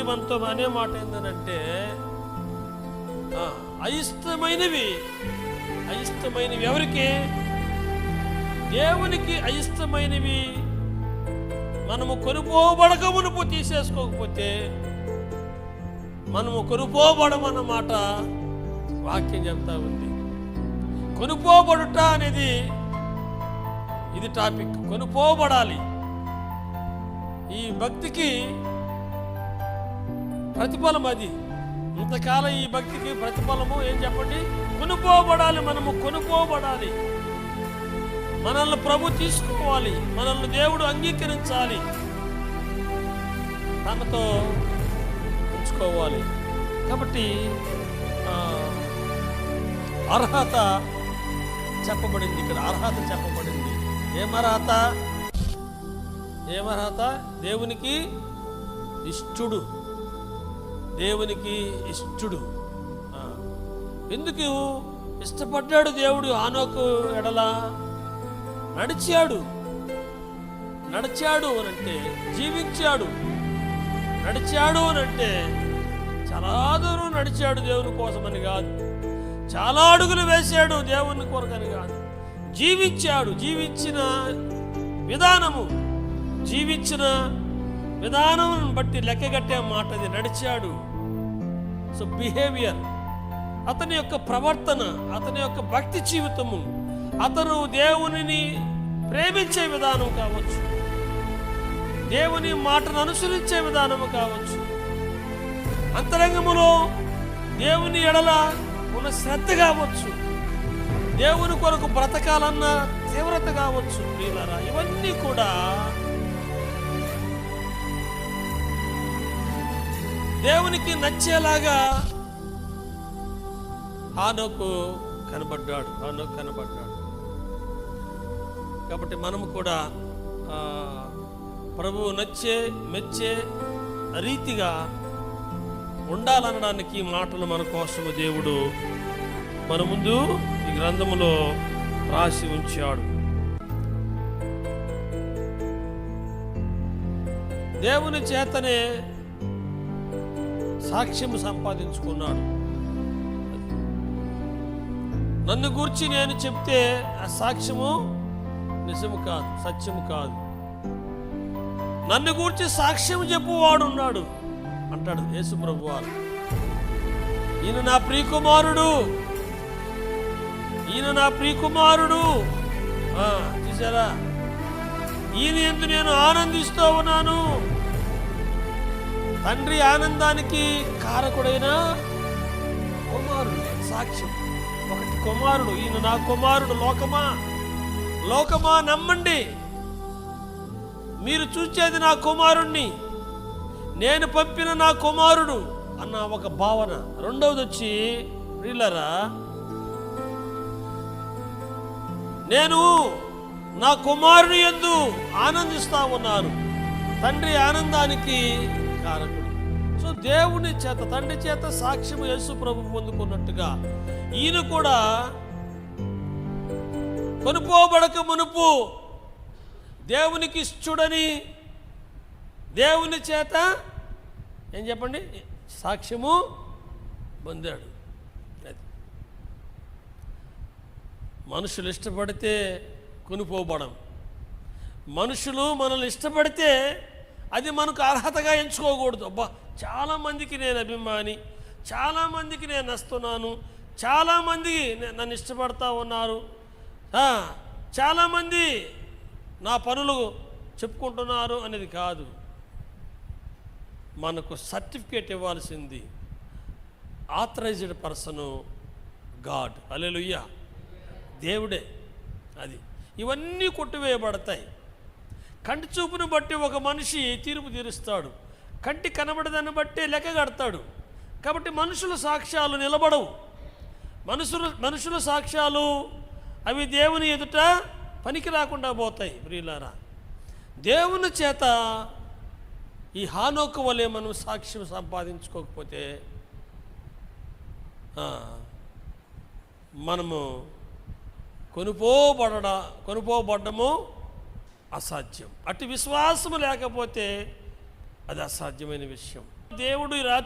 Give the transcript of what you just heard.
మనతో అనే మాట ఏంటంటే అయిష్టమైనవి ఎవరికి? దేవునికి అయిష్టమైనవి మనము కొనుపోబడక మునుపు తీసేసుకోకపోతే మనము కొనుపోబడమన్నమాట వాక్యం చెప్తా ఉంది. కొనుపోబడుట అనేది ఇది టాపిక్. కొనుపోబడాలి. ఈ భక్తికి ప్రతిఫలం అది. ఇంతకాలం ఈ భక్తికి ప్రతిఫలము ఏం చెప్పండి? కొనుపోబడాలి. మనము కొనుపోబడాలి. మనల్ని ప్రభు తీసుకోవాలి. మనల్ని దేవుడు అంగీకరించాలి, తనతో ఉంచుకోవాలి. కాబట్టి అర్హత చెప్పబడింది ఇక్కడ. అర్హత చెప్పబడింది. ఏమర్హత? దేవునికి ఇష్టుడు. ఎందుకు ఇష్టపడ్డాడు దేవుడు హనోకు ఎడల? నడిచాడు అనంటే జీవించాడు. నడిచాడు అనంటే చాలా దూరం నడిచాడు దేవుని కోసమని కాదు, చాలా అడుగులు వేశాడు దేవుని కొరకని కాదు. జీవించాడు. జీవించిన విధానం బట్టి లెక్కగట్టే మాట అది. నడిచాడు. సో బిహేవియర్, అతని యొక్క ప్రవర్తన, అతని యొక్క భక్తి జీవితము, అతను దేవునిని ప్రేమించే విధానం కావచ్చు, దేవుని మాటను అనుసరించే విధానము కావచ్చు, అంతరంగములో దేవుని ఎడల ఉన్న శ్రద్ధ కావచ్చు, దేవుని కొరకు బ్రతకాలన్న తీవ్రత కావచ్చు. ప్రియులారా, ఇవన్నీ కూడా దేవునికి నచ్చేలాగా హనోకు కనబడ్డాడు. కాబట్టి మనము కూడా ప్రభువు మెచ్చే రీతిగా ఉండాలనడానికి మాటలు మన కోసము దేవుడు మన ముందు ఈ గ్రంథములో రాసి ఉంచాడు. దేవుని చేతనే సాక్ష్యము సంపాదించుకున్నాడు. నన్ను గూర్చి నేను చెప్తే ఆ సాక్ష్యము నిజము కాదు, సత్యము కాదు. నన్ను గూర్చి సాక్ష్యం చెప్పువాడు ఉన్నాడు అంటాడు యేసు ప్రభువారు. ఈయన నా ప్రియకుమారుడు, చూసారా? ఈయన యందు నేను ఆనందిస్తూ ఉన్నాను. తండ్రి ఆనందానికి కారకుడైన కుమారుడు. సాక్ష్యం ఒకటి, కుమారుడు. ఈయన నా కుమారుడు. లోకమా నమ్మండి, మీరు చూచేది నా కుమారుణ్ణి, నేను పంపిన నా కుమారుడు అన్న ఒక భావన. రెండవది వచ్చి, ప్రియులారా, నేను నా కుమారుని యందు ఆనందిస్తా ఉన్నాను. తండ్రి ఆనందానికి కారకుడు. సో దేవుని చేత, తండ్రి చేత సాక్ష్యం యేసు ప్రభు పొందుకున్నట్టుగా ఈయన కూడా కొనుపోబడక మునుపు దేవునికి ఇష్టడని దేవుని చేత ఏం చెప్పండి? సాక్ష్యము పొందాడు. మనుషులు ఇష్టపడితే కొనుపోబడం, మనుషులు మనల్ని ఇష్టపడితే అది మనకు అర్హతగా ఎంచుకోకూడదు. అబ్బా, చాలామందికి నేను అభిమాని, చాలామందికి నేను నస్తున్నాను, చాలామంది నన్ను ఇష్టపడతా ఉన్నారు, చాలామంది నా పనులు చెప్పుకుంటున్నారు అనేది కాదు. మనకు సర్టిఫికేట్ ఇవ్వాల్సింది ఆథరైజ్డ్ పర్సను గాడ్. హల్లెలూయా, దేవుడే. అది ఇవన్నీ కొట్టివేయబడతాయి. కంటి చూపును బట్టి ఒక మనిషి తీర్పు తీరుస్తాడు, కంటి కనబడదాన్ని బట్టి లెక్క కడతాడు. కాబట్టి మనుషుల సాక్ష్యాలు నిలబడవు. మనుషుల సాక్ష్యాలు అవి దేవుని ఎదుట పనికి రాకుండా పోతాయి. ప్రియులారా, దేవుని చేత ఈ హనోకు వలె మనం సాక్ష్యం సంపాదించుకోకపోతే మనము కొనుపోబడ్డము అసాధ్యం. అటు విశ్వాసము లేకపోతే అది అసాధ్యమైన విషయం. దేవుడు ఈ రాత్రి